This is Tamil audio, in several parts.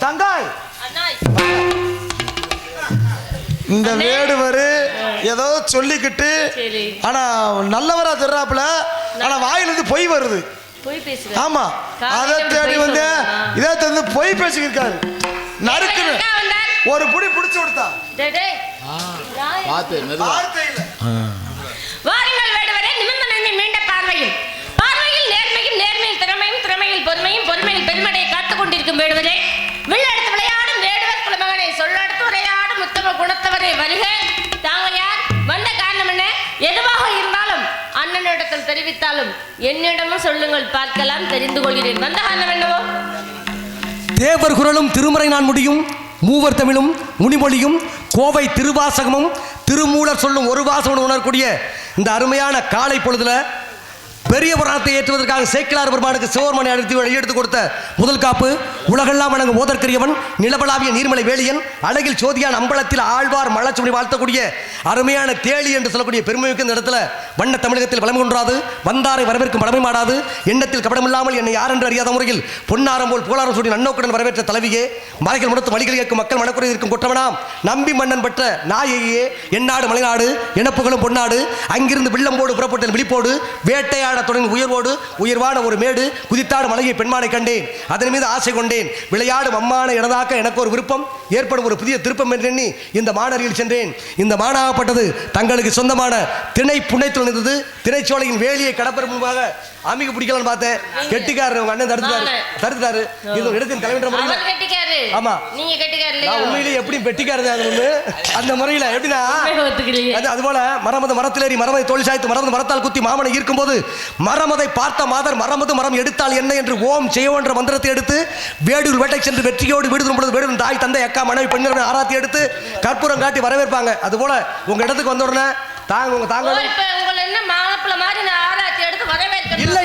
தங்காய் இந்த வேடுவர் ஏதோ சொல்லிக்கிட்டு ஆனா நல்லவரா தெரிறாப்புல ஆனா வாயிலிருந்து பொய் வருது. ஆமா அதை தேடி வந்து இதே தந்து பொய் பேசிக்கிருக்காரு. நறுக்குன்னு ஒரு புடி பிடிச்சு கொடுத்தா வாருங்கள் வேடுவரே, நிமிர்ந்த நன்மை மீண்ட பார்வையும் பார்வையில் நேர்மையும் நேர்மையில் திறமையும் திறமையில் பொறுமையும் பொறுமையில் பெருமடையை காத்துக் கொண்டிருக்கும் வேடுவரே, வில்லெடுத்து விளையாடும் வேடுவர் குலமகனை சொல்லெடுத்து விளையாடும் உத்தம குணத்தவரை வருக. தாங்கள் யார், வந்த காரணம் என்ன, எதுவாக இருந்தாலும் அண்ணனிடத்தில் தெரிவித்தாலும் என்னிடமும் சொல்லுங்கள், பார்க்கலாம், தெரிந்து கொள்கிறேன். வந்த காரணம் என்னவோ? தேவர் குரலும் திருமறை நான் முடியும், மூவர் தமிழும் முனிமொழியும் கோவை திருவாசகமும் திருமூலர் சொல்லும் ஒரு வாசகம் உணரக்கூடிய இந்த அருமையான காலை பொழுதுல பெரிய புராணத்தை ஏற்றுவதற்காக சேக்கிலார் பெருமானுக்கு சிவபெருமானை எடுத்து கொடுத்த முதல் காப்பு உலகெல்லாம் வணங்கும் ஓதற்கரியவன் நிலவலாவிய நீர்மலை வேலியன் அழகில் சோதியான் அம்பலத்தில் ஆழ்வார் மலச்சுமணி வாழ்த்தக்கூடிய அருமையான தேளி என்று சொல்லக்கூடிய பெருமைக்கு இந்த இடத்துல வண்ண தமிழகத்தில் வளம் கொன்றாது வந்தாரை வரவேற்கும் பழமை மாடாது எண்ணத்தில் கபடமில்லாமல் என்னை யார் என்று அறியாத முறையில் பொன்னாரம் போல் புகழாரம் சூடி நன்னோக்குடன் வரவேற்ற தலைவியே, மலைகள் முடத்து வழிகள் கேட்கும் மக்கள் மனக்குறை இருக்கும் குற்றவனாம் நம்பி மன்னன் பெற்ற நாயையே, என்னாடு மலைநாடு எனப்புகளும் பொன்னாடு, அங்கிருந்து வில்லம்போடு புறப்பட்ட விழிப்போடு வேட்டையாட தொடங்கி உயர்வோடு உயர்வான ஒரு மேடு குதித்தாடு மலையை பெண்மானை கண்டேன், அதன் மீது ஆசை கொண்டேன், விளையாடும் அம்மான இடதாக்க எனக்கு ஒரு விருப்பம் ஏற்படும் ஒரு புதிய திருப்பம் என்று எண்ணி இந்த மாநறியில் சென்றேன். இந்த மானாகப்பட்டது தங்களுக்கு சொந்தமான திணை புனைத்துள் இருந்தது. திணைச்சோலையின் வேலியை கடப்பது முன்பாக அமிக்கு பிடிக்கலான்னு பார்த்தேன். கெட்டிக்காரர் உங்க அண்ணன் தடுத்துட்டாரு. இது இடத்தின் தலைவர் முறையில் ஆமா நீங்க கெட்டிக்காரர் நான் உண்மையிலேயே எப்படி வெட்டிக்காரது அந்த முறையில் எப்படின்னா அதுபோல மரமது மரத்திலேறி மரமதை தோல் சாய்த்து மரமது மரத்தால் குத்தி மாமனை ஈர்க்கும் போது மரமதை பார்த்த மாதர் மரமது மரம் எடுத்தால் என்ன என்று ஓம் செய்வோன்ற மந்திரத்தை எடுத்து வேடூர் வேட்டை சென்று வெற்றியோடு வீடு பொழுது வேடு தாய் தந்தை அக்கா மனைவி பெண்கள் ஆராத்தி எடுத்து கற்பூரம் காட்டி வரவேற்பாங்க. அதுபோல உங்க இடத்துக்கு வந்த உடனே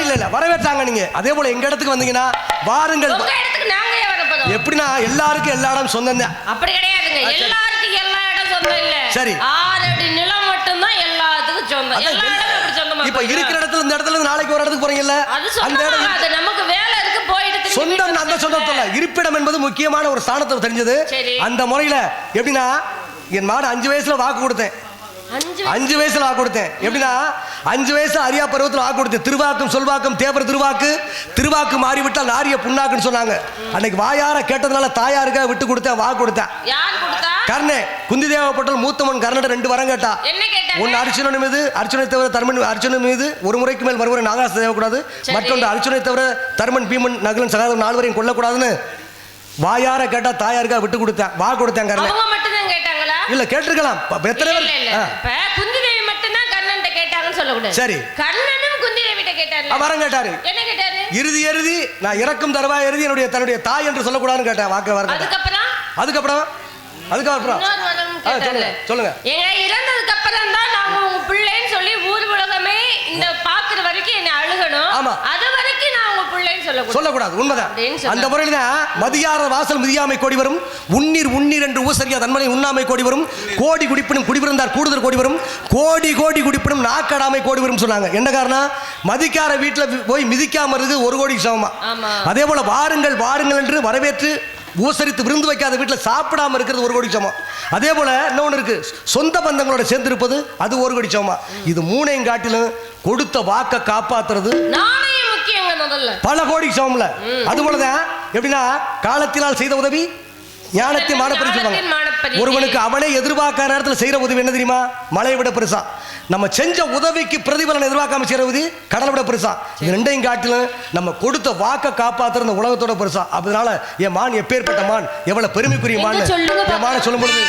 இல்ல வரவேற்றாங்க. நீங்க அதே போல எங்க இடத்துக்கு வந்தீங்கன்னா வாருங்கள். எப்படின்னா எல்லாருக்கும் எல்லா இடம் சொந்தம் தான். அப்படி கிடையாதுங்க, எல்லாருக்கும் எல்லா இடம் சொந்தம் இல்ல. சரி, 6 அடி நிலம் மட்டும் தான் எல்லாத்துக்கும் சொந்தம். எல்லா இடமும் அப்படி சொந்தமா. இப்ப இருக்கிற இடத்துல இந்த இடத்துல இருந்து நாளைக்கு ஒரு இடத்துக்கு போறீங்கல்ல, அந்த இடம் அது நமக்கு வேலை இருக்கு போயிட்டு சொந்தம். அந்த சொந்தத்துல இருப்பிடம் என்பது முக்கியமான ஒரு ஸ்தானத்தை தெரிஞ்சது. அந்த முறையில எப்படின்னா என் மாடு 5 வயசுல வாக்கு கொடுத்தேன். 5 வயசுல வாக்கு கொடுத்தேன். எப்படின்னா 5 வயசுல அரியா பருவத்தில் வாக்கு கொடுத்தேன். திருவாக்கும் சொல்வாக்கும் தேவர் திருவாக்கு மாறிவிட்டால் நாரிய புண்ணாக்குன்னு சொன்னாங்க. அன்னைக்கு வாயார கேட்டதுனால தாயாருக்க விட்டு கொடுத்தேன், வாக்கு கொடுத்தேன். கர்ணே குந்தி தேவப்பட்டால் மூத்தமன் கர்ணன் 2 வரம் கேட்டா. ஒன்னு அர்ஜுனன் மீது, அர்ஜுனை தவிர தர்மன் அர்ஜுனன் மீது ஒரு முறைக்கு மேல் மறுமுறை நாகாச தேவக்கூடாது. மற்றொன்று அர்ஜுனை தவிர தர்மன் பீமன் நகுலன் சகாதம் 4 வரையும் கொல்லக்கூடாதுன்னு வாயார கேட்டா தாயாருக்கா விட்டு கொடுத்தேன், வாக்கு கொடுத்தேன். கர்ணன் இல்ல கேட்டிருக்கலாம். குந்தி தேவி மட்டும் தான் கர்ணன் கேட்டாங்கன்னு சொல்லக்கூடாது. சரி, கர்ணனும் குந்தி தேவிட்ட கேட்டாரு, வரம் கேட்டாரு. என்ன கேட்டாரு? இறுதி நான் இறக்கும் தருவா இறுதி தன்னுடைய தாய் என்று சொல்லக்கூடாதுன்னு கேட்டேன். வாக்கு வரம். அதுக்கப்புறம் சொல்லுங்க. எங்க இறந்ததுக்கு அப்புறம் தான் நாங்க உங்க பிள்ளைன்னு சொல்லி ஊர் உலகமே இந்த பாக்குற வரைக்கும் என்ன அழுகணும். ஆமா, அது வரைக்கும் நான் உங்க பிள்ளைன்னு சொல்லக்கூடாது. உண்மைதான். அந்த முறையில மதியார வாசல் மிதியாமை கோடி வரும், உன்னீர் என்று ஊசரியா தன்மனை உண்ணாமை கோடி வரும், கோடி குடிப்பினும் குடிபிறந்தார் கூடுதல் கோடி வரும், கோடி குடிப்பினும் நாக்கடாமை கோடி வரும் சொன்னாங்க. என்ன காரணம்? மதிக்கார வீட்டுல போய் மிதிக்காம இருக்கு 1 கோடிக்கு சமமா. அதே போல வாருங்கள் என்று வரவேற்று ஊசரித்து விருந்து வைக்காத வீட்டில் சாப்பிடாம இருக்கிறது 1 கோடி சமம். அதே போல இன்னொன்று இருக்கு, சொந்த பந்தங்களோட சேர்ந்திருப்பது அது 1 கோடி சமமா. இது 3ஐயும் காட்டிலும் கொடுத்த வாக்க காப்பாத்துறது பல கோடிக்கு சமம்ல. அது போலதான் எப்படின்னா காலத்தினால் செய்த உதவி ஞானத்தை மானப்படி சொல்லுவாங்க. ஒருவனுக்கு அவனே எதிர்பார்க்காத நேரத்தில் செய்யற உதவி என்ன தெரியுமா? மலையை விட பெருசா. நம்ம செஞ்ச உதவிக்கு பிரதிபலன் எதிர்பார்க்காம செய்யற உதவி கடலை விட பெருசா. இது 2ஐயும் காட்டிலும் நம்ம கொடுத்த வாக்க காப்பாத்துற இந்த உலகத்தோட பெருசா. அதனால என் மான் எப்பேற்பட்ட மான், எவ்வளவு பெருமைக்குரிய மான் என் மான சொல்லும் பொழுது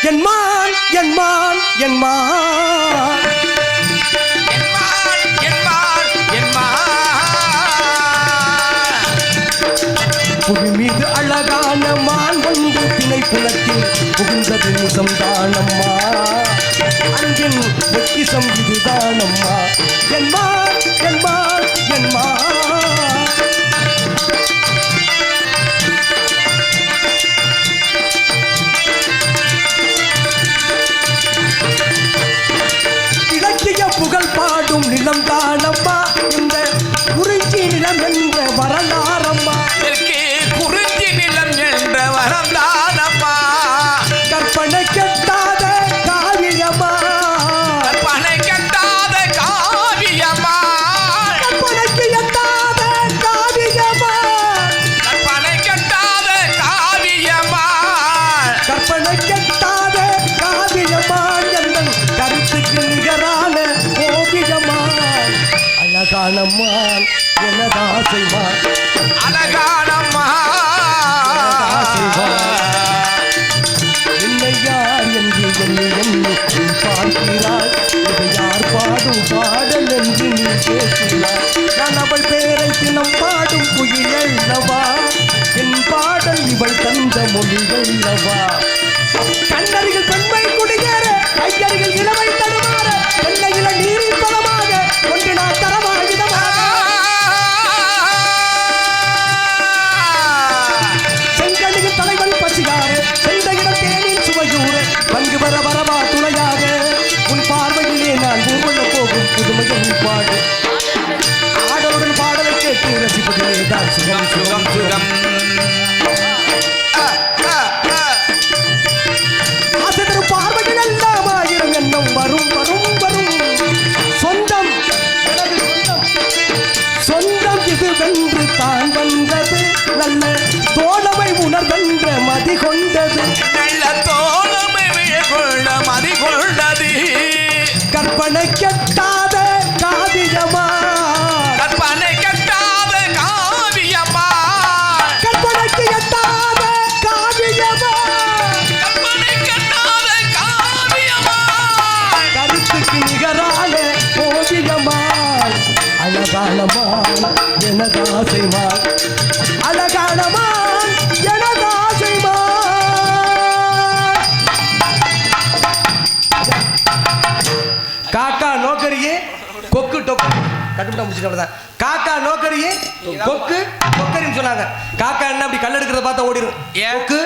என் மான் என் மான் என் மான் புவி மீது அழகான மான் வந்து திணை புலத்தில் புகுந்தது நிசம்தானம்மா, அன்பின் பொக்கிசம் இதுதானம்மா. என் மான் என் மான் என் மான் இலக்கிய புகழ் பாடும் நிலம் தானம்மா, இந்த குறிச்சி நிலம் என்ற எனதாசைமா அழகானம்மா என்னை யார் என்று என்னை பார்க்கிறாய் இதை யார் பாடும் பாடல் என்று நீ கேட்கிறாய் நான் அவள் பேரை தினம் பாடும் குயிலல்லவா என் பாடல் இவள் தந்த மொழிகளவா கண்ணறிகள் பெண்மை குடியேற கையறிகள் இளமை தடுமாற வெள்ளையில நீரில் பலமாக ஒன்று நான் தரமாகிதமாக செங்கனியின் தலைவன் பசியாறு சென்ற இடம் தேனின் சுவையூறு பங்கு வர வரவா துணையாக உன் பார்வையிலே நான் ஊர்வல போகும் புதுமையை பாடு ஆடலுடன் பாடலை கேட்டு ரசிப்பதிலே தான் சுகம் சுகம் சுகம் ஆசைதரும் பார்வைகள் எல்லாம் ஆயிரம் எண்ணம் வரும் வரும் வரும் சொந்தம் எனது சொந்தம் இது வென்று தான் வந்தது நல்ல தோழமை உணர்வென்ற மதி கொண்டது நல்ல தோழமை விழகொள்ள மதி கொண்டது கற்பனை கெட்டாத காவியமா கற்பனை கட்டாத காவியம்மா கற்பனைக்கு எட்டாத காவியமா கற்பனை கட்டாத காவியம்மா கருத்துக்கு நிகரான ஓவியமாய் அழகானமான் எனதாசைமான் அழகானமான் எனதாசைமான் காக்கா நோக்கரியே கொக்கு டொக்கு கட்டுப்பட்டா முடிச்சுட்டு காக்கா நோக்கரியே கொக்கு கொக்கரின்னு சொன்னாங்க காக்கா என்ன அப்படி கல் எடுக்கிறத பார்த்தா ஓடிடும் ஏன்? கொக்கு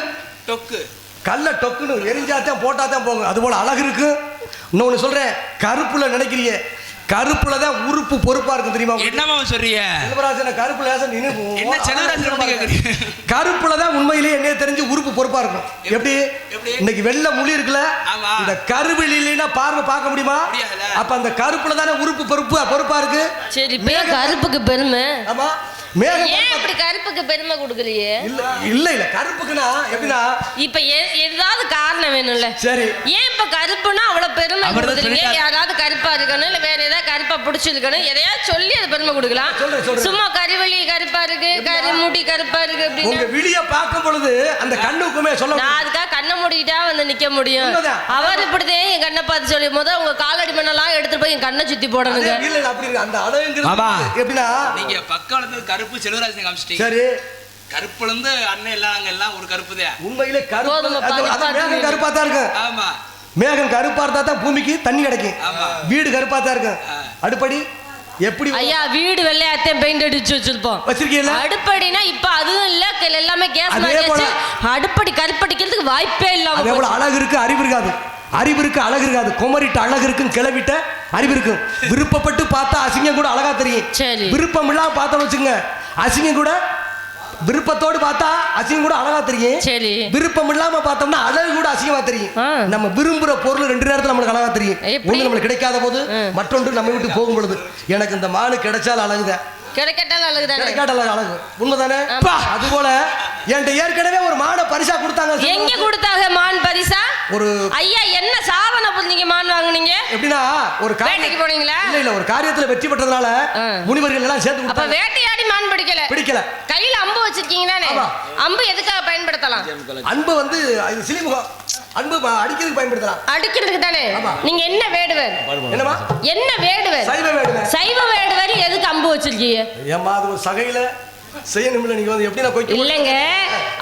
டொக்கு கல்ல டொக்குன்னு எரிஞ்சாத்தான் போட்டாதான் போகும் அது போல அழகு இருக்கு இன்னொன்னு சொல்றேன் கருப்புல நினைக்கிறியே கருப்புல தான் உறுப்பு பொறுப்பா இருக்கும் தெரியுமா உங்களுக்கு? என்னமா சொல்றீங்க செல்வராஜன் கருப்புல என்ன செல்வராஜன் பத்தி கேக்குறீங்க? கருப்புல தான் உண்மையிலேயே என்ன தெரிஞ்சு உறுப்பு பொறுப்பா இருக்கும் எப்படி எப்படி? இன்னைக்கு வெள்ளை முழி இருக்குல்ல ஆமா. இந்த கருவில் இல்லைன்னா பார்வை பார்க்க முடியுமா முடியாதுல்ல. அப்ப அந்த கருப்புல தானே உறுப்பு பொறுப்பா இருக்கு சரி இப்ப ஏன் கருப்புக்கு பெருமை ஆமா மேகம் ஏன் இப்படி கருப்புக்கு பெருமை கொடுக்குறியே இல்ல கருப்புக்குன்னா எப்படின்னா இப்ப ஏதாவது காரணம் வேணும்ல சரி ஏன் இப்ப கருப்புன்னா அவ்வளவு பெருமை அவர்தான் கொடுக்குறீங்க சொல்லிட்டாரு. யாராவது கருப்பா இருக்கணும் இல்ல வேற ஏதாவது கருப்பா பிடிச்சிருக்கணும் எதையாவது சொல்லி அது பெருமை கொடுக்கலாம் சொல்றேன். சும்மா கருவெளி கருப்பா இருக்கு கருமுடி கருப்பா இருக்கு உங்க அப்படின்னு விழிய பார்க்கும் பொழுது அந்த கண்ணுக்குமே சொல்ல நான் அதுக்காக கண்ணை மூடிக்கிட்டா வந்து நிக்க முடியும் உண்மைதான். அவர் இப்படிதான் என் கண்ணை பார்த்து சொல்லி போது உங்க காலடி மண்ணெல்லாம் எடுத்துட்டு போய் என் கண்ணை சுத்தி போடணுங்க இல்ல இல்ல அப்படி இருக்கு. அந்த அழகுங்கிறது மாமா. எப்படின்னா நீங்க பக்கம் இருந்து கருப்பு செல்வராஜன் காமிச்சிட்டீங்க சரி கருப்புல இருந்து அண்ணன் எல்லாம் அங்க எல்லாம் ஒரு கருப்பு தான் உண்மையிலே கருப்பு போதும், அது பாதி மேகம் கருப்பா தான் இருக்கு ஆமா மேகம் கருப்பா இருந்தா தான் பூமிக்கு தண்ணி கிடைக்கும் ஆமா. வீடு கருப்பா தான் இருக்கு அடுப்படி எப்படி ஐயா வீடு வெள்ளையாத்தையும் பெயிண்ட் அடிச்சு வச்சிருப்போம் வச்சிருக்கீங்களா அடுப்படினா இப்ப அதுவும் இல்ல எல்லாமே கேஸ் அதே மாறியாச்சு போல. அடுப்படி கருப்படிக்கிறதுக்கு வாய்ப்பே இல்லாம அதே போல அழகு இருக்கு அறிவு இருக்காது அறிவு இருக்கு அழகு இருக்காது குமரிட்ட அழகு இருக்கும் கிளவிட்ட அறிவு இருக்கும் விருப்பப்பட்டு பார்த்தா அசிங்கம் கூட அழகா தெரியும் சரி. விருப்பம் இல்லாம பார்த்தோம்னு வச்சுங்க அசிங்கம் கூட விருப்பத்தோடு பார்த்தா அசிங்கம் கூட அழகா தெரியும் சரி. விருப்பம் இல்லாம பார்த்தோம்னா அழகு கூட அசிங்கமா தெரியும் ஆ. நம்ம விரும்புற பொருள் ரெண்டு நேரத்துல நம்மளுக்கு அழகா தெரியும் எப்படி? ஒண்ணு நம்மளுக்கு கிடைக்காத போது மற்றொன்று நம்ம விட்டு போகும் பொழுது எனக்கு இந்த மானு கிடைச்சால் அழகுதான் கிடைக்கட்டாலும் அழகுதானே கிடைக்காட்டல அழகு உண்மைதானே ஆமா. அது போல என்கிட்ட ஏற்கனவே ஒரு மான பரிசா கொடுத்தாங்க எங்க கொடுத்தாங்க மான் பரிசா ஒரு ஐயா என்ன சாதனை புரிஞ்சீங்க மான் வாங்குனீங்க எப்படின்னா ஒரு வேட்டைக்கு போனீங்களா? இல்ல ஒரு காரியத்துல வெற்றி பெற்றதுனால ஆ. முனிவர்கள் எல்லாம் சேர்த்து அப்ப கொடுத்தாங்க வேட்டையாடி மான் பிடிக்கல பிடிக்கல கையில அம்பு வச்சிருக்கீங்க தானே ஆமா. அம்பு எதுக்காக பயன்படுத்தலாம் அன்பு வந்து இது சிலிமுகம் அன்பு அடிக்கிறதுக்கு பயன்படுத்தலாம் அடிக்கிறதுக்கு தானே ஆமா. நீங்க என்ன வேடுவர் என்னமா என்ன வேடுவர் சைவ வேடுவேன் சைவ வேடுவர் எதுக்கு அம்பு வச்சிருக்கீங்க ஏமா அது ஒரு சகையில செய்யணும்ல நீங்க வந்து எப்படி நான் கொய்க்க இல்லங்க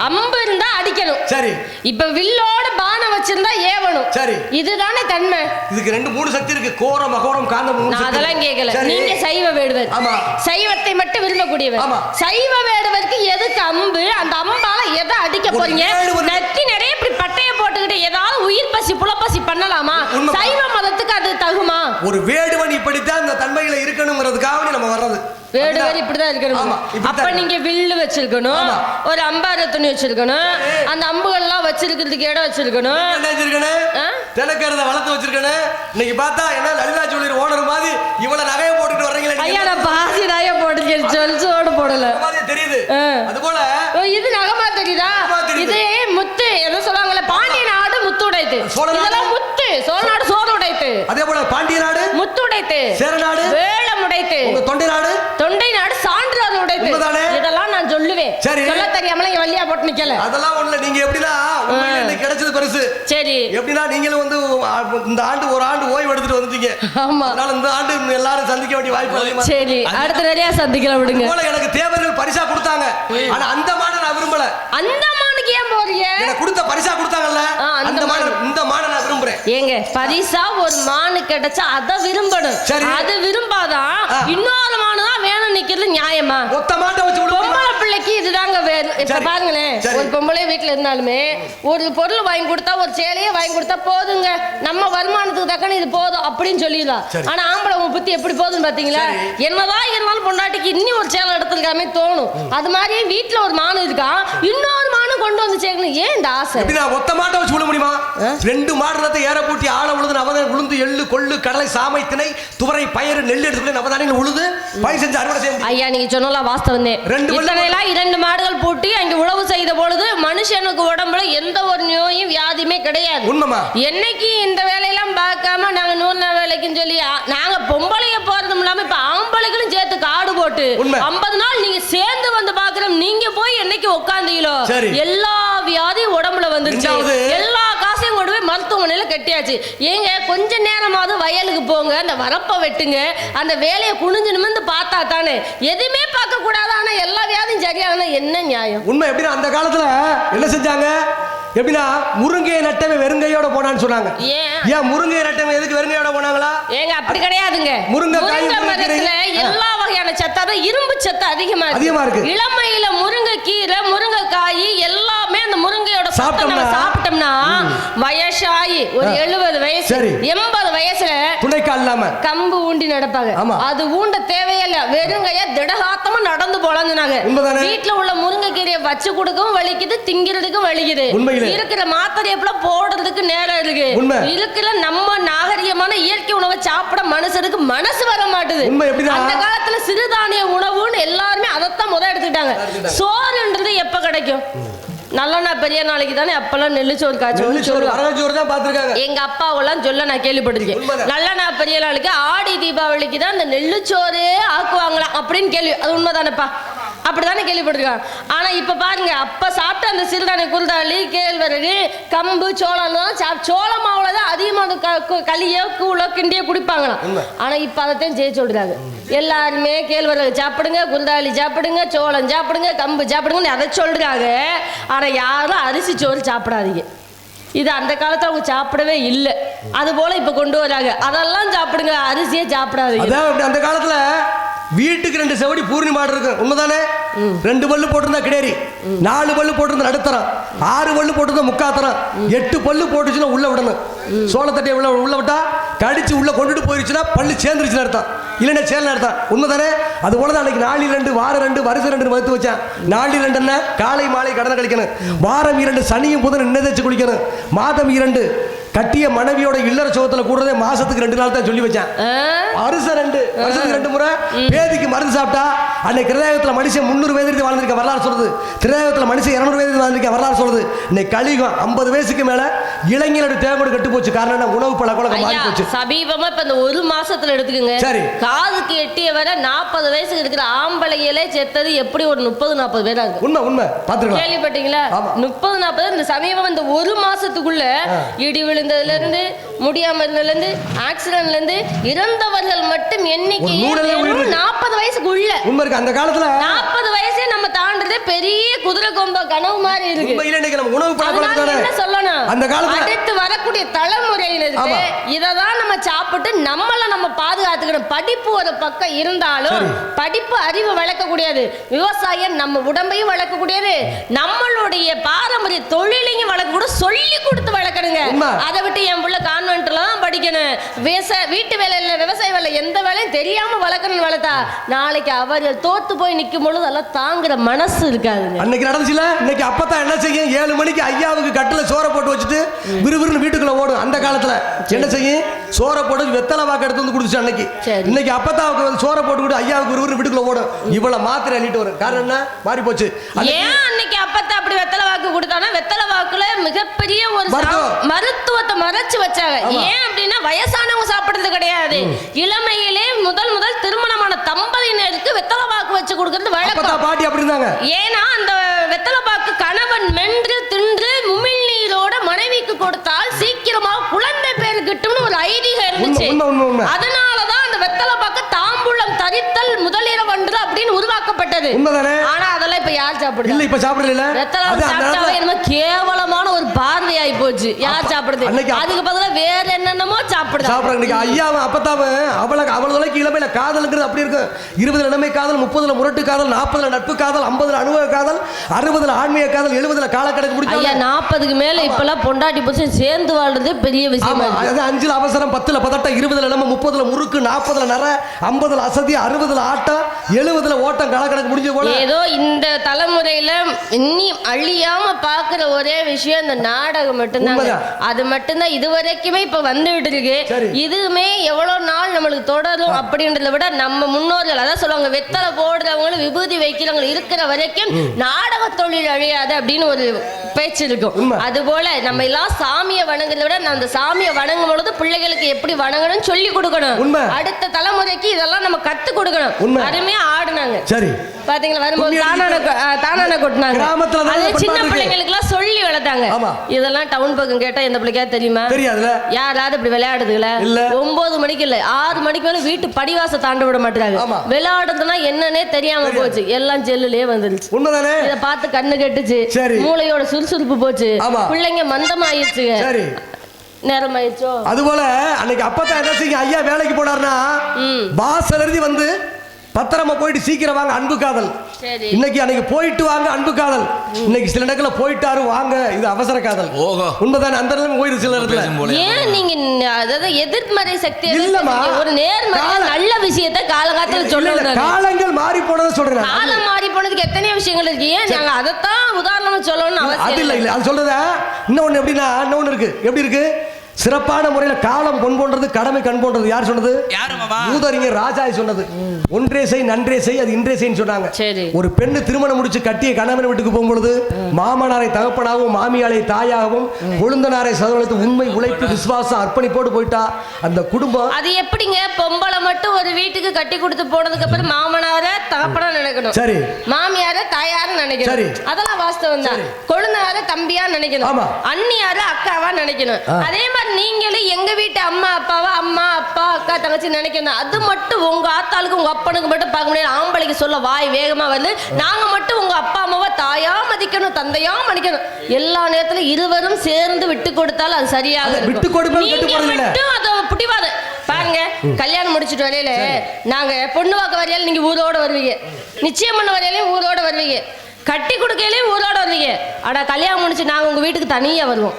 அம்பு இருந்தா அடிக்கணும் சரி இப்ப வில்லோட பானம் வச்சிருந்தா ஏவணும் சரி. இதுதானே தன்மை இதுக்கு ரெண்டு மூணு சக்தி இருக்கு கோரம் மகோரம் காந்தம் மூணு நான் சக்தி அதெல்லாம் இருக்கு. கேட்கல சரி. நீங்க சைவ வேடுவர் ஆமா. சைவத்தை மட்டும் விரும்பக்கூடியவர் ஆமா. சைவ வேடுவருக்கு எதுக்கு அம்பு அந்த அம்பால எதை அடிக்க ஒரு போறீங்க வேடுவர் நெத்தி நிறைய இப்படி பட்டைய போட்டுக்கிட்டு ஏதாவது உயிர் பசி புலப்பசி பண்ணலாமா உண்மை. சைவ மதத்துக்கு அது தகுமா ஒரு வேடுவன் இப்படித்தான் இந்த தன்மையில இருக்கணுங்கிறதுக்காக நம்ம வர்றது வேடுவர் இப்படிதான் ஆமா, இருக்கணும் இப்படித்தான் அப்ப இருக்கணும். நீங்க வில்லு வச்சிருக்கணும் ஆமா. ஒரு அம்பார துணி வச்சிருக்கணும் அந்த அம்புகள் எல்லாம் வச்சிருக்கிறதுக்கு இடம் வச்சிருக்கணும் என்ன வச்சிருக்கேன் ஆ? தினக்கரத வளர்த்து வச்சிருக்கேன் இன்னைக்கு பார்த்தா என்ன லலிதா ஜுவல்லரி ஓனர் மாதிரி இவ்வளவு நகையை போட்டுட்டு வர்றீங்களே நீங்க. ஐயா நான் பாசி நகைய போட்டு சொல்சோட போடல அந்த மாதிரி தெரியுது ஆ. அது போல ஓ, இது நகமா தெரியுதா நகமா தெரியுது. இது முத்து எதோ சொல்லுவாங்கல்ல பாண்டிய நாடு முத்து உடைத்து சோழ நாடு? இதெல்லாம் முத்து சோழ நாடு சோறு உடைத்து அதே போல பாண்டிய நாடு முத்து உடைத்து சேர நாடு வேளம் உடைத்து உங்க தொண்டை நாடு தொண்டை நாடு சான்றார் பொம்பளைங்க வள்ளியா போட்டு நிக்கல. அதெல்லாம் ஒண்ணு. நீங்க எப்படின்னா உங்களுக்கு கிடைச்சது பரிசு. சரி. எப்படின்னா நீங்களும் வந்து இந்த ஆண்டு ஒரு ஆண்டு ஓய்வு எடுத்துட்டு வந்துட்டீங்க. ஆமா. அதனால இந்த ஆண்டு எல்லாரும் சந்திக்க வேண்டிய வாய்ப்பு அதிகமா. சரி, அடுத்த நிறைய சந்திக்கலாம் விடுங்க. போல எனக்கு தேவர்கள் பரிசா கொடுத்தாங்க. ஆனா அந்த மாடை நான் விரும்பல. அந்த மானுக்கு ஏன் போறீங்க? எனக்கு கொடுத்த பரிசா கொடுத்தாங்கல்ல, அந்த மாடை இந்த மாடை நான் விரும்புறேன். ஏங்க பரிசா ஒரு மானு கிடைச்சா அத விரும்பணும். அது விரும்பாதான் இன்னொரு மானு தான் வேணும் நிக்கிறது நியாயமா? ஒத்த மாட்டை வச்சு பொம்பளை பிள்ளைக்கு இதுதாங்க வேணும். இப்ப பாருங்களேன், ஒரு பொம்பளை வீட்டுல இருந்தாலுமே ஒரு பொருள் வாங்கி கொடுத்தா ஒரு சேலையே வாங்கி கொடுத்தா போதுங்க, நம்ம வருமானத்துக்கு தக்கன இது போதும் அப்படின்னு சொல்லிடலாம். ஆனா ஆம்பளை உங்க புத்தி எப்படி போதுன்னு பாத்தீங்களா? என்னதான் இருந்தாலும் பொண்டாட்டிக்கு இன்னும் ஒரு சேலை எடுத்துருக்காமே தோணும். அது மாதிரி வீட்டுல ஒரு மானு இருக்கா, இன்னொரு மானு கொண்டு வந்து சேர்க்கணும். ஏன் இந்த ஆசை? ஒத்த மாட்டை வச்சு விட முடியுமா? 2 மாடு ஏற பூட்டி ஆழ உழுது நவதானியம் உளுந்து எள்ளு கொள்ளு கடலை சாமை திணை துவரை பயறு நெல் எடுத்து நவதானியம் உழுது பயிர் செஞ்சு அறுவடை செய்ய. ஐயா நீங்க சொன்னலாம் வாஸ்தவம். 2 மாடுகள் பூட்டி அங்க உழவு செய்த பொழுது மனுஷனுக்கு உடம்புல எந்த ஒரு நோயும் வியாதியுமே கிடையாது. உண்மைமா? என்னைக்கு இந்த வேலையெல்லாம் பார்க்காம நாங்க 100 வேலைக்குன்னு சொல்லி நாங்க பொம்பளைய போறதும் இல்லாம இப்ப ஆம்பளைகளும் சேர்த்து காடு போட்டு 50 நாள் நீங்க சேர்ந்து வந்து பாக்குறோம். நீங்க போய் என்னைக்கு உட்காந்தீங்களோ எல்லா வியாதியும் உடம்புல வந்துருச்சு. எல்லா காசையும் கொண்டு போய் மருத்துவமனையில கட்டியாச்சு. ஏங்க கொஞ்ச நேரமாவது வயலுக்கு போங்க, அந்த வரப்ப வெட்டுங்க, அந்த வேலையை குனிஞ்சு நிமிர்ந்து பார்த்தா தானே. எதுவுமே பார்க்க கூடாது, ஆனா எல்லா வியாதியும் சரியான என்ன நியாயம்? உண்மை. எப்படின்னா அந்த காலத்துல என்ன செஞ்சாங்க? எப்படின்னா முருங்கையை நட்டவே வெறுங்கையோட போனான்னு சொன்னாங்க. ஏன் முருங்கையை நட்டவே எதுக்கு வெறுங்கையோட போனாங்களா? ஏங்க அப்படி கிடையாதுங்க. முருங்கை மரத்துல எல்லா வகையான சத்து, இரும்பு சத்து அதிகமா இருக்கு. இளமையில முருங்கை கீரை முருங்கைக்காய் எல்லாமே அந்த முருங்கையோட சாப்பிட்டோம்னா வயசாயி ஒரு 70 வயசு 80 வயசுல துணைக்கால் இல்லாம கம்பு ஊண்டி நடப்பாங்க. அது ஊண்ட தேவையில்ல, வெறுங்கைய திடகாத்தமா நடந்து போலான்னு சொன்னாங்க. வீட்டுல உள்ள முருங்கை கீரையை வச்சு கொடுக்கவும் வலிக்குது, திங்கிறதுக்கும் வலிக்குது. இருக்கிற மாத்திரையை போடுறதுக்கு நேரம் இருக்கு. இருக்கிற நம்ம நாகரிகமான இயற்கை உணவை சாப்பிட மனுஷனுக்கு மனசு வர மாட்டுது. அந்த காலத்துல சிறுதானிய உணவுன்னு எல்லாருமே அதைத்தான் முதல் எடுத்துக்கிட்டாங்க. சோறுன்றது எப்ப கிடைக்கும்? நல்ல பெரிய நாளைக்கு தானே அப்பெல்லாம் நெல்லுச்சோறு காய்ச்சி எங்க அப்பாவெல்லாம் சொல்ல நான் கேள்விப்பட்டிருக்கேன். நல்ல பெரிய நாளைக்கு ஆடி தீபாவளிக்கு தான் இந்த நெல்லுச்சோறு ஆக்குவாங்களாம் அப்படின்னு கேள்வி. அது உண்மைதானப்பா? அப்படித்தானே கேள்விப்பட்டிருக்காங்க. ஆனா இப்ப பாருங்க, அப்ப சாப்பிட்ட அந்த சிறுதானிய குருதாளி கேழ்வரகு கம்பு சோளம் தான் சோள மாவுலதான் அதிகமா களியோ கூழோ கிண்டியோ குடிப்பாங்களாம். ஆனா இப்ப அதைத்தான் செய்ய சொல்றாங்க. எல்லாருமே கேழ்வரகு சாப்பிடுங்க, குருதாளி சாப்பிடுங்க, சோளம் சாப்பிடுங்க, கம்பு சாப்பிடுங்க அதை சொல்றாங்க. ஆனா யாரும் அரிசி சோறு சாப்பிடாதீங்க. இது அந்த காலத்துல அவங்க சாப்பிடவே இல்லை. அது போல இப்ப கொண்டு வராங்க. அதெல்லாம் சாப்பிடுங்க, அரிசியே சாப்பிடாதீங்க. அந்த காலத்துல வீட்டுக்கு 2 செவடி பூர்ணி மாடு இருக்கு. உண்மைதானே? 2 பல்லு போட்டிருந்தா கிடையாது, 4 பல்லு போட்டிருந்தா நடுத்தரம், 6 பல்லு போட்டிருந்தா முக்காத்தரம், 8 பல்லு போட்டுச்சுன்னா உள்ள விடணும். சோளத்தட்டையை உள்ள விட்டா கடிச்சு உள்ள கொண்டுட்டு போயிருச்சுன்னா பல்லு சேர்ந்துருச்சுன்னு அர்த்தம், இல்லைன்னா சேல அர்த்தம். உண்மைதானே? அது போலதான் அன்னைக்கு 4 2 வாரம் 2 வருஷம் 2 வகுத்து வச்சேன். 4 2 காலை மாலை கடனை கழிக்கணும், வாரம் 2 சனியும் புதன் எண்ணெய் தேய்ச்சி குளிக்கணும், மாதம் 2 கட்டிய மனைவியோட இல்லற சோகத்துல கூடதே மாசத்துக்கு 2 நாள் தான் சொல்லி வச்சேன். வருஷத்துக்கு 2 முறை பேதிக்கு மருந்து சாப்பிட்டா அன்னைக்கு கிருதயத்துல மனுஷன் 300 வயது வாழ்ந்திருக்க வரலாறு சொல்லுது. திரேகத்துல மனுஷன் 200 வயது வாழ்ந்திருக்க வரலாறு சொல்லுது. இன்னைக்கு கலிகம் 50 வயசுக்கு மேல இளைஞரோட தேவையோடு கெட்டு போச்சு. காரணம் என்ன? உணவு பழக்கம் மாறி போச்சு. சமீபமா இப்ப இந்த 1 மாசத்துல எடுத்துக்கங்க, சரி காதுக்கு எட்டிய வர 40 வயசுக்கு இருக்கிற ஆம்பளைகளே செத்தது எப்படி ஒரு 30-40 பேரா இருக்கு. உண்மை பாத்துக்கலாம், கேள்விப்பட்டீங்களா? 30-40 இந்த சமீபம் இந்த 1 மாசத்துக்குள்ள இடி விழுந்ததுல இருந்து முடியாம இருந்ததுல இருந்து ஆக்சிடென்ட்ல இருந்து இறந்தவர்கள் மட்டும் எண்ணிக்கை 40 வயசுக்குள்ள. உண்மை இருக்கு. அந்த காலத்துல 40 வயசே நம்ம தாண்டறதே பெரிய குதிரை கொம்ப கனவு மாதிரி இருக்கு. உண்மையிலே இன்னைக்கு நம்ம உணவு பழக்கம் என்ன சொல்லணும்? அந்த காலத்துல அடுத்து வரக்கூடிய தலைமுறையினருக்கு இததான் நம்ம சாப்பிட்டு நம்மள நம்ம பாதுகாத்துக்கணும். படிப்பு ஒரு பக்கம் இருந்தாலும் படிப்பு அறிவு வளர்க்கக்கூடியது, விவசாயம் நம்ம உடம்பையும் வளர்க்கக்கூடியது, நம்மளுடைய பாரம்பரிய தொழிலையும் வளர்க்க சொல்லி கொடுத்து வளர்க்கணுங்க. அதை விட்டு என் புள்ள கான்வென்ட்ல தான் படிக்கணும், வீட்டு வேலை இல்ல விவசாய வேலை எந்த வேலையும் தெரியாம வளர்க்கணும் வளர்த்தா நாளைக்கு அவர்கள் தோத்து போய் நிக்கும் பொழுது அதெல்லாம் தாங்குற மனசு இருக்காதுங்க. அன்னைக்கு நடந்துச்சுல. இன்னைக்கு அப்பதான் என்ன செய்யும்? 7 மணிக்கு ஐயாவுக்கு கட்டில சோற போட்டு வச்சுட்டு விறுவிறுன்னு வீட்டுக்குள்ள ஓடும். அந்த காலத்துல என்ன செய்யும்? சோற போட்டு வெத்தலை வாக்கு எடுத்து வந்து குடிச்சு அன்னைக்கு. இன்னைக்கு அப்பதாவுக்கு வந்து சோற போட்டு ஐயாவுக்கு விறுவிறுன்னு வீட்டுக்குள்ள ஓடும். இவ்வளவு மாத்திரை அள்ளிட்டு வரும். காரணம் என்ன? மாறி போச்சு. ஏன் அன்னைக்கு அப்பத்தா அப்படி வெத்தலை வாக்கு கொடுத்தானா? வெத்தலை வாக்குல மிகப்பெரிய ஒரு மருத்துவத்தை மறைச்சு வச்சாங்க. ஏன் அப்படின்னா வயசானவங்க சாப்பிடுறது கிடையாது, இளமையிலே முதல் திருமணமான தம்பதியினருக்கு வெத்தலை வாக்கு வச்சு கொடுக்கறது வழக்கம். பாட்டி அப்படி இருந்தாங்க. ஏன்னா அந்த வெத்தலை பாக்கு கணவன் மென்று தின்று உமிழ்நீரோட மனைவிக்கு கொடுத்தால் சீக்கிரமா குழந்தை பேர் கிட்டும்னு ஒரு ஐதீகம் இருந்துச்சு. அதனாலதான் அந்த வெத்தலை பாக்கு தாம்பூலம் தரித்தல் முதலிரவன்று அப்படின்னு உருவாக்கப்பட்டது. ஆனா அதெல்லாம் இப்ப யார் சாப்பிடுது? இல்ல இப்ப சாப்பிடல. வெத்தலை சாப்பிட்டாவே என்ன கேவலமான ஒரு பார்வையாயி போச்சு. யார் சாப்பிடுது? அதுக்கு பதிலா வேற என்னென்னமோ சாப்பிடுறாங்க. ஐயாவும் அப்பத்தாவும் அவளுக்கு இளமையில காதல்ங்கிறது அப்படி இருக்கு. 20 இளமை காதல், 30 முரட்டு காதல், 40 நட்பு காதல், 50 அனுபவ காதல், 60 ஆன்மீக காதல், 70 காலக்கணக்கு முடிச்சு. ஐயா 40க்கு மேல இப்பெல்லாம் பொண்டாட்டி புருஷன் சேர்ந்து வாழ்றது பெரிய விஷயம். 5 அவசரம், 10 பதட்டம், 20 இளமை, 30 முறுக்கு, 40 நர, 50 அசதி, 60 ஆட்டம், 70 ஓட்டம், காலக்கணக்கு முடிஞ்சு போல. ஏதோ இந்த தலைமுறையில இன்னி அழியாம பாக்குற ஒரே விஷயம் இந்த நாடகம் மட்டும்தான். அது மட்டும்தான் இதுவரைக்குமே இப்ப வந்துகிட்டு இருக்கு. இதுவுமே எவ்வளவு நாள் நம்மளுக்கு தொடரும் அப்படின்றத விட நம்ம முன்னோர்கள் அதான் சொல்லுவாங்க, வெத்தலை போடுறவங்களும் விபூதி வைக்கிறவங்க இருக்கிற வரைக்கும் நாடக தொழில் அழியாது அப்படின்னு ஒரு பேச்சு இருக்கும். அது போல நம்ம எல்லாம் சாமியை வணங்குறத விட அந்த சாமியை வணங்கும் பொழுது பிள்ளைகளுக்கு எப்படி வணங்கணும்னு சொல்லி கொடுக்கணும். அடுத்த தலைமுறைக்கு இதெல்லாம் நம்ம கத்து கொடுக்கணும். அருமையா ஆடுனாங்க. சரி பாத்தீங்களா, வரும்போது தானான கொட்டினாங்க. சின்ன பிள்ளைங்களுக்கு எல்லாம் சொல்லி வளர்த்தாங்க. இதெல்லாம் டவுன் பக்கம் கேட்டா எந்த பிள்ளைக்காவது தெரியுமா? தெரியாதுல. யாராவது இப்படி விளையாடுதுல? 9 மணிக்கு இல்ல 6 மணிக்கு மேல வீட்டு படிவாச தாண்ட விட மாட்டாங்க. விளையாடுறதுன்னா என்னன்னே தெரியாம போச்சு. எல்லாம் ஜெல்லுலயே வந்துருச்சு. உண்மைதானே? இத பார்த்து கண்ணு கெட்டுச்சு, மூளையோட சுறுசுறுப்பு போச்சு, பிள்ளைங்க மந்தமாயிருச்சு, நேரம் ஆயிடுச்சோ. அது போல அன்னைக்கு அப்பதான் என்ன செய்ய, ஐயா வேலைக்கு போனார்னா வாசல் எழுதி வந்து பத்திரமா போயிட்டு சீக்கிரம் வாங்க அன்பு காதல். இன்னைக்கு அன்னைக்கு போயிட்டு வாங்க அன்பு காதல். இன்னைக்கு சில இடத்துல போயிட்டாரு வாங்க இது அவசர காதல். உண்மைதானே? அந்த இடத்துல போயிருக்கு சில இடத்துல. ஏன் நீங்க அதாவது எதிர்மறை சக்தி இல்லமா, ஒரு நேர்மறை நல்ல விஷயத்தை காலகாலத்துல சொல்லுங்க. காலங்கள் மாறி போனதை சொல்றேன். காலம் மாறி போனதுக்கு எத்தனை விஷயங்கள் இருக்கு. ஏன் நாங்க அதைத்தான் உதாரணமா சொல்லணும்னு அவசியம் அது இல்ல. இல்ல அது சொல்றத இன்னொன்னு எப்படின்னா இன்னொன்னு இருக்கு. எப்படி இருக்கு? சிறப்பான முறையில் காலம் பொன் போன்றது, கடமை கண் போன்றது. யார் சொன்னது? மூதறிஞர் ராஜாய் சொன்னது. ஒன்றே செய் நன்றே செய் அது இன்றே செய்ன்னு சொன்னாங்க. ஒரு பெண்ணு திருமணம் முடிச்சு கட்டிய கணவன் வீட்டுக்கு போகும்பொழுது மாமனாரை தகப்பனாகவும் மாமியாரை தாயாகவும் கொழுந்தனாரை சதவளித்து உண்மை உழைப்பு விசுவாசம் அர்ப்பணிப்போடு போயிட்டா அந்த குடும்பம். அது எப்படிங்க? பொம்பளை மட்டும் ஒரு வீட்டுக்கு கட்டி கொடுத்து போனதுக்கு அப்புறம் மாமனார தகப்பனா நினைக்கணும், சரி, மாமியார தாயார நினைக்கணும், அதெல்லாம் வாஸ்தவம் தான். கொழுந்தனார தம்பியா நினைக்கணும், அண்ணியார அக்காவா நினைக்கணும். அதே மாதிரி நீங்களும் எங்க வீட்டு அம்மா அப்பாவா அம்மா அப்பா அக்கா தங்கச்சி நினைக்கணும். அது மட்டும் உங்க ஆத்தாளுக்கு உங்க அப்பனுக்கு மட்டும் பார்க்க முடியாது. ஆம்பளைக்கு சொல்ல வாய் வேகமா வந்து நாங்க மட்டும் உங்க அப்பா அம்மாவை தாயா மதிக்கணும் தந்தையா மதிக்கணும். எல்லா நேரத்திலும் இருவரும் சேர்ந்து விட்டு கொடுத்தாலும் அது சரியாக புடிவாத பாருங்க. கல்யாணம் முடிச்சுட்டு வரையில நாங்க பொண்ணு பார்க்க வரையில நீங்க ஊரோட வருவீங்க, நிச்சயம் பண்ண வரையிலையும் ஊரோட வருவீங்க, கட்டி கொடுக்கையிலையும் ஊரோட வருவீங்க. ஆனா கல்யாணம் முடிச்சு நாங்க உங்க வீட்டுக்கு தனியா வருவோம்.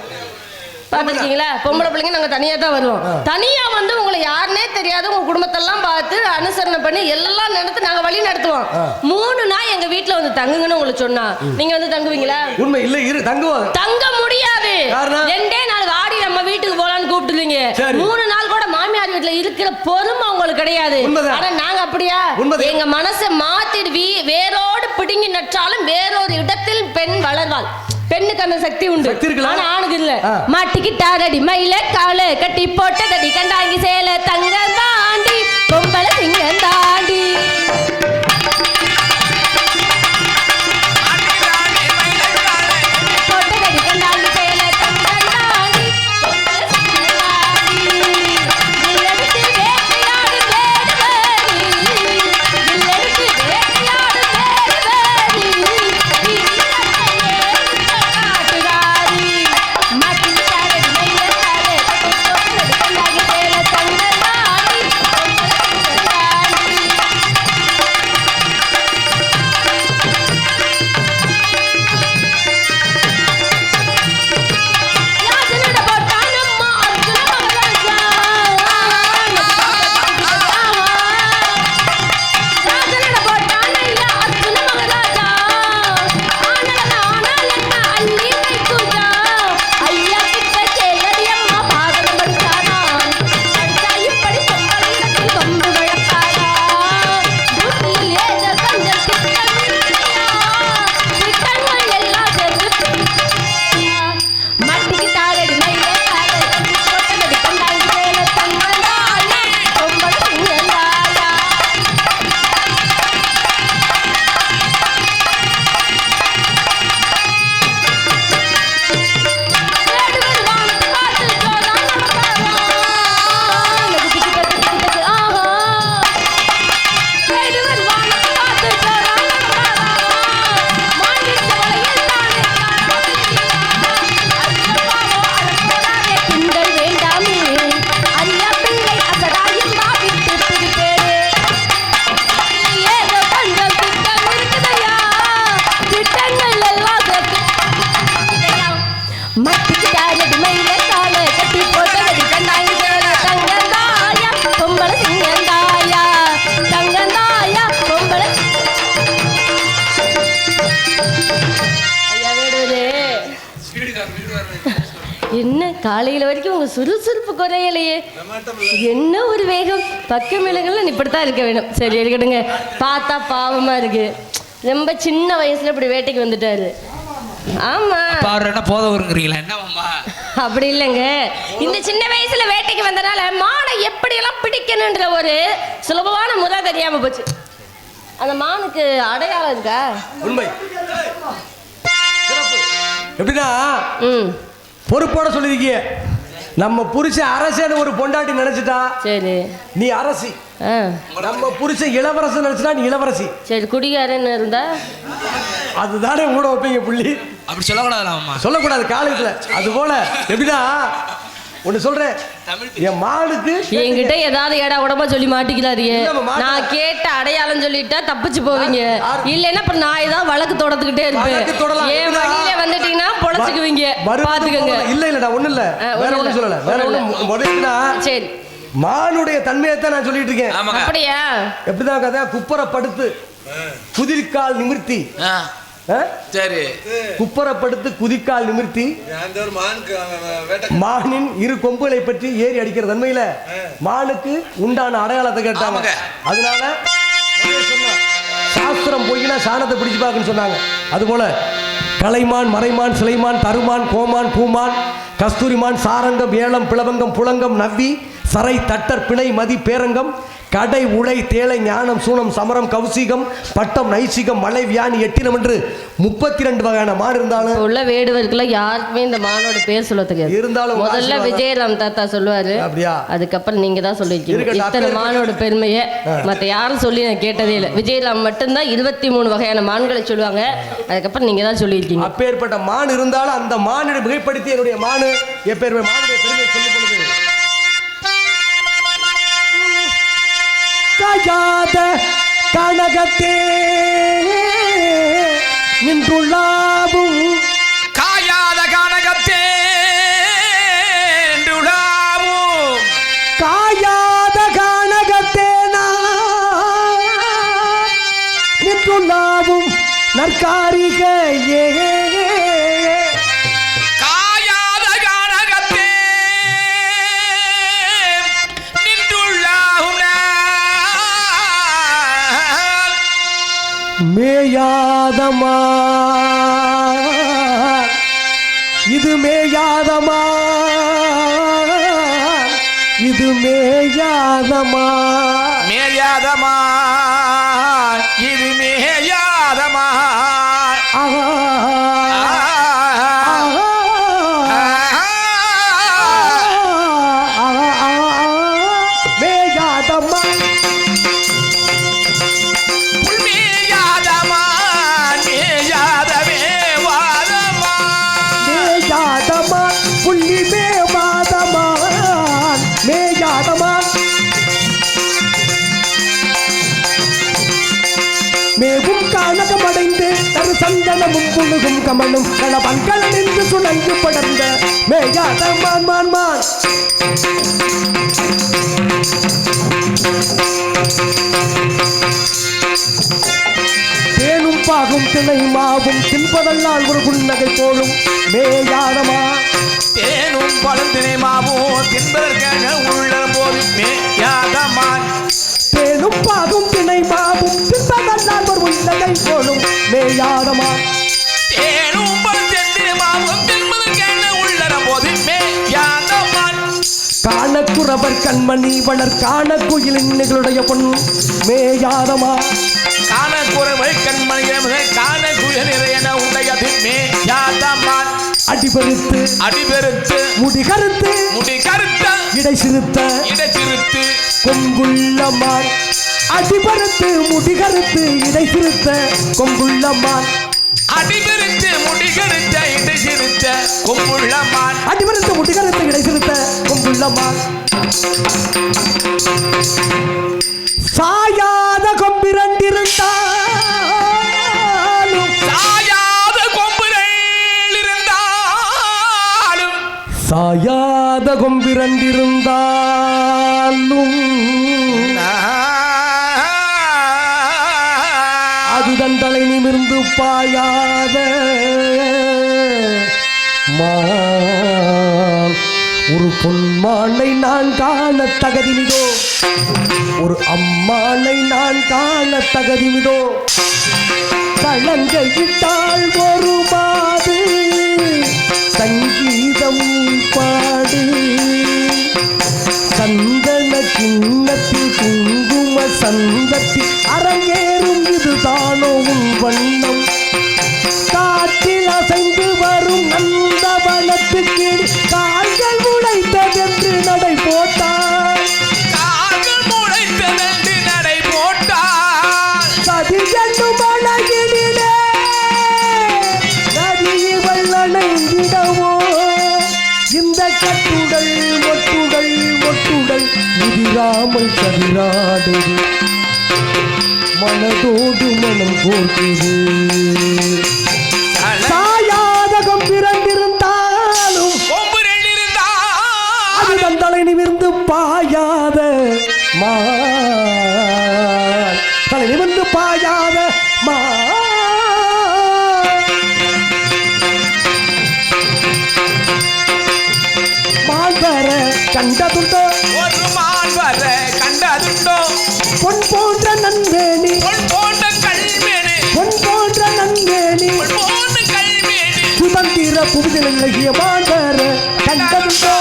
பாத்துருக்கீங்களா? பொம்பளை பிள்ளைங்க நாங்க தனியா தான் வருவோம். தனியா வந்து உங்களை யாருன்னே தெரியாது உங்க குடும்பத்தெல்லாம் பார்த்து அனுசரணை பண்ணி எல்லாம் நடத்து நாங்க வழி நடத்துவோம். 3 நாள் எங்க வீட்டுல வந்து தங்குங்கன்னு உங்களுக்கு சொன்னா நீங்க வந்து தங்குவீங்களா? உண்மை இல்ல. தங்குவோம். தங்க முடியாது. 2 நாள் வாடி நம்ம வீட்டுக்கு போலான்னு கூப்பிட்டுருவீங்க. 3 நாள் கூட மாமியார் வீட்டுல இருக்கிற பொறுமை உங்களுக்கு கிடையாது. ஆனா நாங்க அப்படியா? எங்க மனசை மாத்திடுவி வேரோடு பிடுங்கி நட்டாலும் வேறொரு இடத்தில் பெண் வளர்வாள். பெண்ணுக்கு அந்த சக்தி உண்டு, ஆனா ஆணுக்கு இல்ல. மாட்டிக்கிட்டாரடி மயில கால கட்டி போட்டதடி கண்டாங்கி சேல தங்க தாண்டி பொம்பளை சிங்க தாண்டி போட்டதடி கண்டாங்கி சேல தங்க தாண்டி பொம்பளை சிங்க தாண்டி இல்லெடுத்து வேட்டையாடு வேடுவேரி இல்லெடுத்து வேட்டையாடு வேடுவேரி என்ன காலையில வரைக்கும் உங்க சுறுசுறுப்பு குறையலையே, என்ன ஒரு வேகம். பக்கம் விலங்குல இப்படித்தான் இருக்க வேணும். சரி இருக்கட்டுங்க, பார்த்தா பாவமா இருக்கு. ரொம்ப சின்ன வயசுல இப்படி வேட்டைக்கு வந்துட்டாரு. ஆமா அவர் என்ன போதவருங்கிறீங்களா? என்னவாம்மா? அப்படி இல்லைங்க, இந்த சின்ன வயசுல வேட்டைக்கு வந்தனால மானை எப்படி எல்லாம் பிடிக்கணுன்ற ஒரு சுலபமான முறை தெரியாம போச்சு. அந்த மானுக்கு அடையாளம் இருக்கா? உண்மை. எப்படின்னா பொறுப்போட சொல்லிருக்கிய, நம்ம புருஷன் அரசன் ஒரு பொண்டாட்டி நினைச்சிட்டா சரி நீ அரசி, நம்ம புருஷன் இளவரசன் நினைச்சிட்டா நீ இளவரசி. சரி குடிகாரன்னு இருந்தா அதுதானே கூட வைப்பீங்க புள்ளி. அப்படி சொல்லக்கூடாது, சொல்லக்கூடாது காலத்துல. அது போல எப்படின்னா ஒண்ணு சொல்றேன், என் மானுக்கு என்கிட்ட ஏதாவது ஏடா உடம்பா சொல்லி மாட்டிக்கிறாரியே. நான் கேட்ட அடையாளம் சொல்லிட்டா தப்பிச்சு போவீங்க, இல்லைன்னா அப்புறம் நான் ஏதாவது வழக்கு தொடர்ந்துகிட்டே இருப்பேன். என் வழியில வந்துட்டீங்கன்னா பொழைச்சுக்குவீங்க, பாத்துக்கோங்க. இல்ல இல்லடா ஒண்ணு இல்ல, வேற ஒண்ணு சொல்லல, வேற ஒண்ணு முதல்ல. சரி மானுடைய தன்மையத்தான் நான் சொல்லிட்டு இருக்கேன். அப்படியா? எப்படிதான் கதை, குப்பரப்படுத்து குதிர்கால் நிமிர்த்தி, சரி குப்பரப்படுத்து குதிக்கால் நிமிர்த்தி மானின் இரு கொம்புகளை பற்றி ஏறி அடிக்கிற தன்மையில மானுக்கு உண்டான அடையாளத்தை கேட்டாங்க. அதனால சாஸ்திரம் போய்னா சாணத்தை பிடிச்சு பாக்குன்னு சொன்னாங்க. அதுபோல கலைமான், மறைமான், சிலைமான், தருமான், கோமான், பூமான், கஸ்தூரிமான், சாரங்கம், ஏலம், பிளவங்கம், புலங்கம், நவ்வி, சரை, தட்டர், பிணை, மதி, பேரங்கம், கடை, உலை, தேலை, ஞானம், சூனம், சமரம், கௌசிகம், பட்டம், நைசிகம், மலை, வியானி, எட்டினம் என்று 32 வகையான மான் இருந்தாலும் உள்ள வேடுவர்க்குள்ள யாருக்குமே இந்த மானோட பேர் சொல்ல தெரியாது. இருந்தாலும் முதல்ல விஜயராம் தாத்தா சொல்லுவாரு, அப்படியா? அதுக்கப்புறம் நீங்க தான் சொல்லிருக்கீங்க இத்தனை மானோட பெருமையை. மற்ற யாரும் சொல்லி நான் கேட்டதே இல்லை. விஜயராம் மட்டும்தான் 23 வகையான மான்களை சொல்லுவாங்க. அதுக்கப்புறம் நீங்க தான் சொல்லியிருக்கீங்க. அப்பேற்பட்ட மான் இருந்தாலும் அந்த மானை மிகைப்படுத்தி என்னுடைய மானு எப்பேற்பட்ட மானுடைய பெருமையை சொல்லும் பொழுது காயாத கனகத்தே நின்றுள்ளாவும், காயாத கனகத்தே நின்றுள்ளாவும், காயாத கனகத்தே நின்றுள்ளாவும் நற்காரிகையே, மேயாதமா இது மேயாதமா இது மேயாதமா மேயாதமா இது மேயாதமா மேயாதமா புள்ளி மேயாதமான் மேயாதமான் மேவும் காணகம் அடைந்து தரு சந்தனமும் புழுகும் கமலும் களவன்கள் நின்று சுழங்கு படர்ந்த மேயாதமான் மான் மான். தேனும் பாகும் திணை மாவும் தின்பதல்லால் ஒரு புன்னகை போலும் மேயாதமா, தேனும் பழந்தினை மாவும் தின்பதற்கான உள்ள போது மேயாதமான், தேனும் பாகும் திணை மாவும் தின்பதல்லால் ஒரு புன்னகை போலும் மேயாதமா, தேனும் பழந்தினை மாவும் தின்பதற்கான உள்ள போது மேயாதமான், காணக்குறவர் கண்மணி வளர் காண குயிலின் நிகழுடைய பொன் மேயாதமா, காணக்குறவர் கண்மணி காண குயில் நிறையன உடையது மேயாதமான், அடிபெருத்து அடிபெருத்து முடிகருத்து முடிகருத்த இடை சிறுத்த இடை சிறுத்து கொங்குள்ளமான், அடிபெருத்து முடிகருத்து இடை சிறுத்த கொங்குள்ளமான், அடிபெருத்து முடிகருத்த இடை சிறுத்த கொங்குள்ளமான், அடிபெருத்து முடிகருத்து இடை சிறுத்த கொங்குள்ளமான், சாயாத கொம்பிரண்டிருந்தாலும் சாயாத கொம்புகள் இருந்தாலும் சாயாத கொம்பிரண்டிருந்தாலும் அதுதன் தலை நிமிர்ந்து பாயாத மான் ஒரு பொன்மானை நான் காண தகுதிமிதோ, ஒரு அம்மானை நான் காண தகுதிமிதோ. கலங்கையிட்டால் ஒரு மாது சங்கீதம் பாடு, சந்தன கிண்ணத்தில் குங்கும சந்தத்தில் அரங்கேறும் இதுதானோ உன் வண்ணம். காற்றில் அசைந்து வரும் அந்த வனத்துக்கு கால்கள் முளைத்ததென்று நடை போட்டார், கால்கள் முளைத்ததென்று நடை போட்டார். சதி என்னும் அழகினிலே நதியிவள் அணைந்திடவோ. இந்த கட்டுடல் மொட்டுடல் மொட்டுடல் முதிராமல் சதிராடுது, மனதோடு மனம் கோர்க்குது. சாயாதகம் பிறந்திருந்தாலும் அது தன் தலை நிமிர்ந்து பாயாத தலை நிமிர்ந்து பாயாத மான் வர கண்டதுண்டோ, ஒரு மான் வர கண்டதுண்டோ. பொன் போன்ற நன்மேனி, பொன் போன்ற கல்மேனி, பொன் போன்ற நன்மேனி, பொன் போன்ற கல்மேனி. சுதந்திர புவிதில் இலகிய மான் வர கண்டதுண்டோ.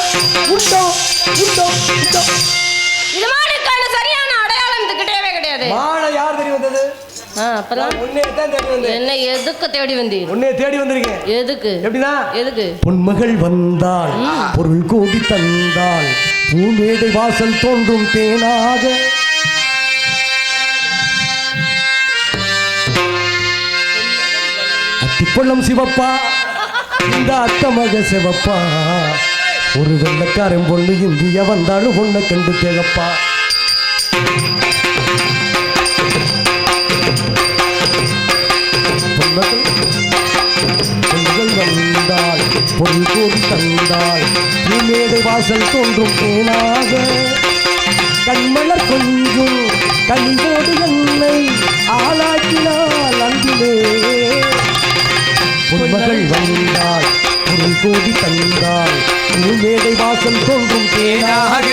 உண்டோ உண்டோ உண்டோ. இது மானுக்கான சரியான அடையாளம் இது கிடையவே கிடையாது. மானை யார் தேடி வந்தது? அப்பலாம் உன்னையே தான் தேடி வந்தேன். என்ன எதுக்கு தேடி வந்தீங்க? உன்னையே தேடி வந்திருக்கேன். எதுக்கு? எப்படின்னா எதுக்கு? பொன்மகள் வந்தாள், பொருள் கோடி தந்தாள், பூமேடை வாசல் தோன்றும் தேனாக. அத்திப்பள்ளம் சிவப்பா, இந்த அத்தமக சிவப்பா, ஒரு வெள்ளக்காரன் பொண்ணு இந்திய வந்தாலும் பொண்ணை கண்டு தேகப்பா. பொன்மகள் வந்தாள், பொருள் கோடி தந்தாள், பூமேடை வாசல் தோன்றும் தேனாக. கண்மலர் கொஞ்சும் கனிவோடு என்னை ஆளாக்கினாள் அன்பிலே. பொன்மகள் வந்தாள், பொருள் கோடி தந்தாள், பூமேடை வாசல் தோன்றும் தேனாக.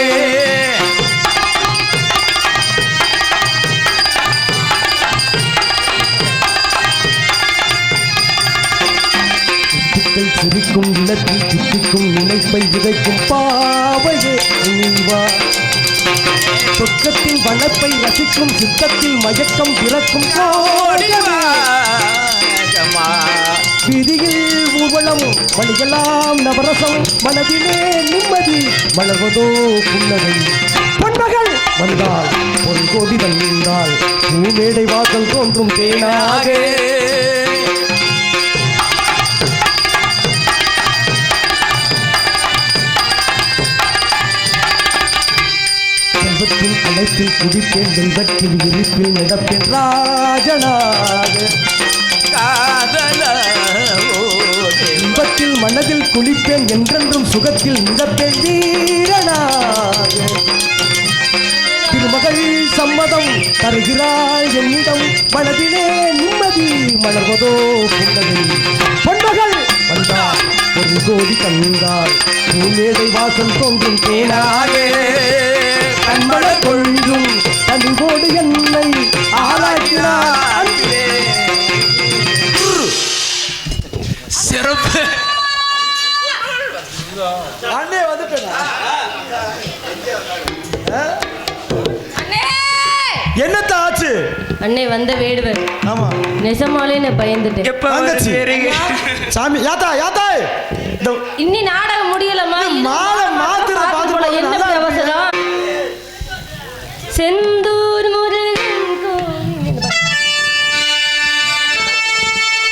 சிரிக்கும் இலக்கில் திட்டிக்கும் நினைப்பை விதைக்கும் பாவையே நீவா. சொர்க்கத்தில் வனப்பை ரசிக்கும் சித்தத்தில் மயக்கம் பிறக்கும் விதியில் ஊர்வலம் வழியெல்லாம் நவரசம், மனதிலே நிம்மதி மலர்வதோ புன்னகை. பொன்மகள் வந்தாள், பொன் கோடி வந்தாள், பூமேடை வாசல் தோன்றும் தேனாக. செல்வத்தின் அழைப்பில் குடிப்பேன், வெல்வத்தில் விரிப்பில் நடப்பேன் ராஜனாக. இன்பத்தில் மனதில் குளிப்பேன், என்றென்றும் சுகத்தில் மிதப்பேன் வீரனாக. திருமகள் சம்மதம் தருகிறாள் என்னிடம், மனதிலே நிம்மதி மலர்வதோ புன்னகை. பொன்மகள் வந்தாள், ஒரு கோடி தந்தாள், பூமேடை வாசல் தோன்றும் தேனாக. கண்மல கொள்ளும் கனிவோடு என்னை ஆளாக்கினார். சிறப்பு. அண்ணே வந்துட்டேன். அண்ணே! என்னத்த ஆச்சு? அண்ணே வந்த வேடுவர். ஆமா, நிஜமாலே நான் பயந்துட்டேன். எப்ப தங்கச்சி. வரீங்க? சாமி யாத்தா யாத்தா இன்னி நாடகம் முடியலமா? மாலை மாத்திர பாத்து என்ன அவசரம்? செந்தூர் முருகன் கோவில்,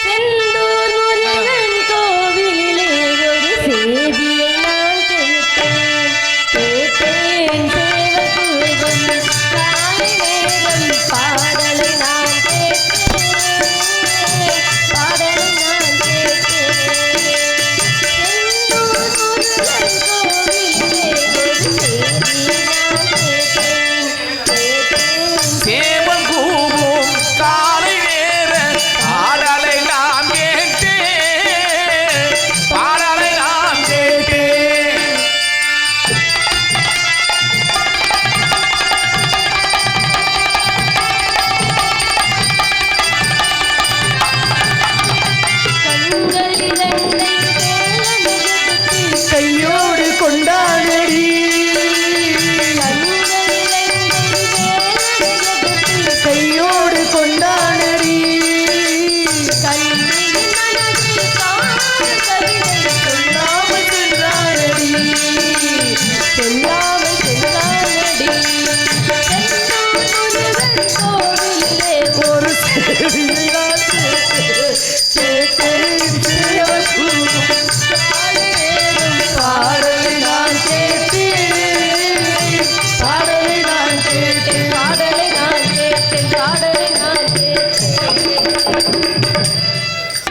செந்தூர் முருகன் கோவிலிலே ஒரு செய்தியை நான் கேட்டேன். கேட்டேன் சேவகூரும் காலை நேரம் பாடலை நான் கேட்டேன். பாடலை நான் கேட்டேன். செந்தூர் முருகன் கோவிலிலே ஒரு செய்தியை நான் கேட்டேன்.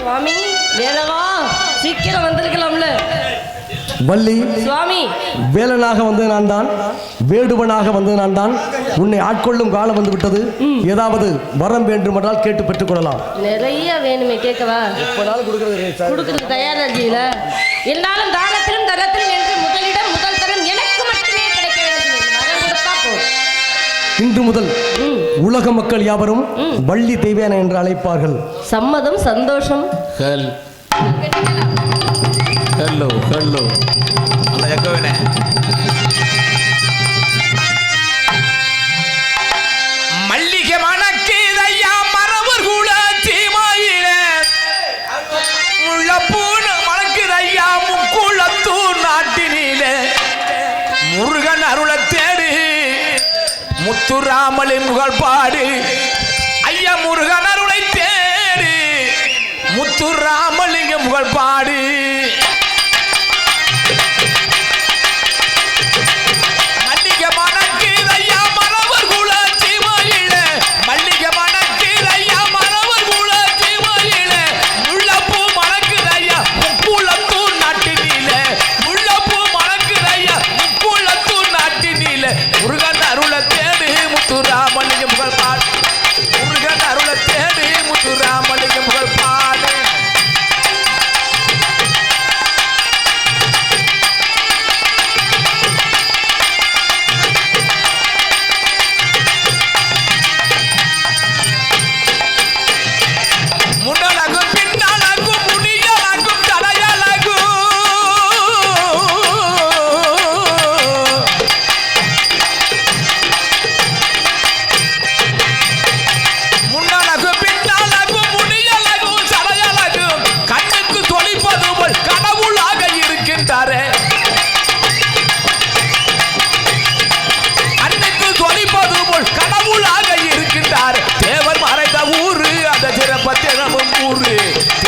சுவாமி வேலவா சீக்கிரம் வந்திருக்கலாம்ல வள்ளி சுவாமி. வேலனாக வந்து நான் தான், வேடுவனாக வந்து நான் தான். உன்னை ஆட்கொள்ளும் காலம் வந்து விட்டது. ஏதாவது வரம் வேண்டுமென்றால் கேட்டு பெற்றுக் கொள்ளலாம். நிறைய வேணுமே, கேட்கவா? கொடுக்கறதுக்கு தயாரா இருக்கீங்களா? இருந்தாலும் தானத்திலும் தரத்திலும் என்று முதலிடம் முதல் தரம் எனக்கு மட்டுமே கிடைக்க வேண்டும். வரம் கொடுத்தா போதும். இன்று முதல் உலக மக்கள் யாவரும் வள்ளி தெய்வானை என்று அழைப்பார்கள். சம்மதம், சந்தோஷம். ஹலோ ஹலோ அல்ல எக்கவேனே மல்லிகை மணக்கீரையா மரவர் கூட தீமாயில முள்ளப்பூன மணக்கீரையா முக்குளத்தூர் நாட்டினிலே முருகன் அருளை தேடி முத்துராமலின் புகழ் பாடி ஐயா முருகன் அருளை தேடி முத்துராமலிங்க புகழ் பாடி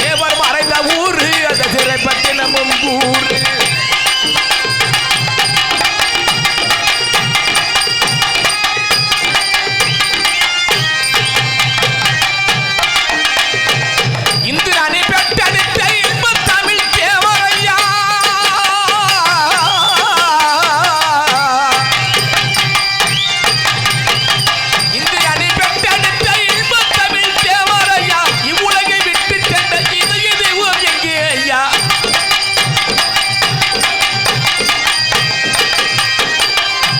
தேவர் மறைந்த ஊரு அந்த சிறைப்பட்டினமும் ஊரு இந்திராணி பெற்றெடுத்த இன்ப தமிழ் தேவரையா இந்திராணி பெற்றெடுத்த இன்ப தமிழ் தேவரையா இவ்வுலகை விட்டு சென்ற இதய தெய்வம் எங்கே ஐயா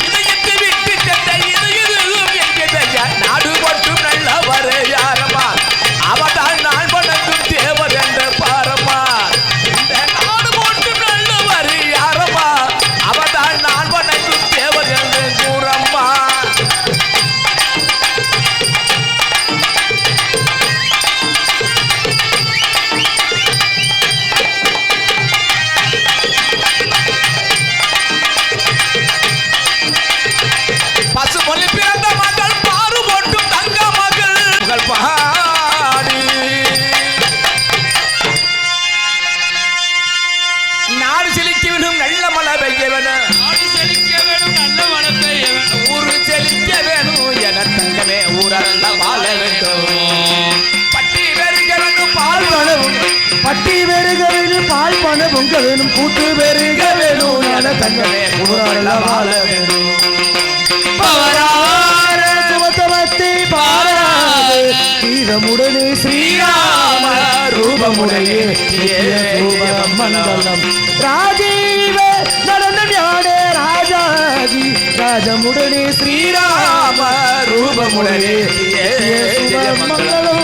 இதயத்தை விட்டு சென்ற இதய தெய்வம் எங்கே ஐயா நாடு மட்டும் நல்லவர் யாரமா அவதால் நான் வணங்கும் தேவர் என்ற பாரமா இந்த நாடு மட்டும் நல்லவர் யாரமா அவதால் நான் வணங்கும் தேவர் என்று கூறம்மா பசு மொழி பிறந்த மகள் பாரு போட்டும் தங்க மகள் மகள் பாடி நாடு செழிக்க வேணும் நல்ல மழை பெய்ய வேணும் நாடு செழிக்க வேணும் நல்ல மழை பெய்ய வேணும் ஊரு செழிக்க வேணும் என தங்கமே ஊரெல்லாம் வாழ வேண்டும் பட்டி பெருக வேணும் பால் வளரும் பட்டி பெருக வேணும், பால் பண பொங்க வேணும், கூட்டு பெருக வேணும், என தங்கமே ஊரெல்லாம் வாழ வேணும். பவரார சுமத்தவத்தை பாராது வீரமுடனே ஸ்ரீராம ரூபமுடையே மண்டலம் ராஜீவ நடனம் யானே ராஜாஜி ராஜமுடனே ஸ்ரீராம ரூபமுடையே மங்களம்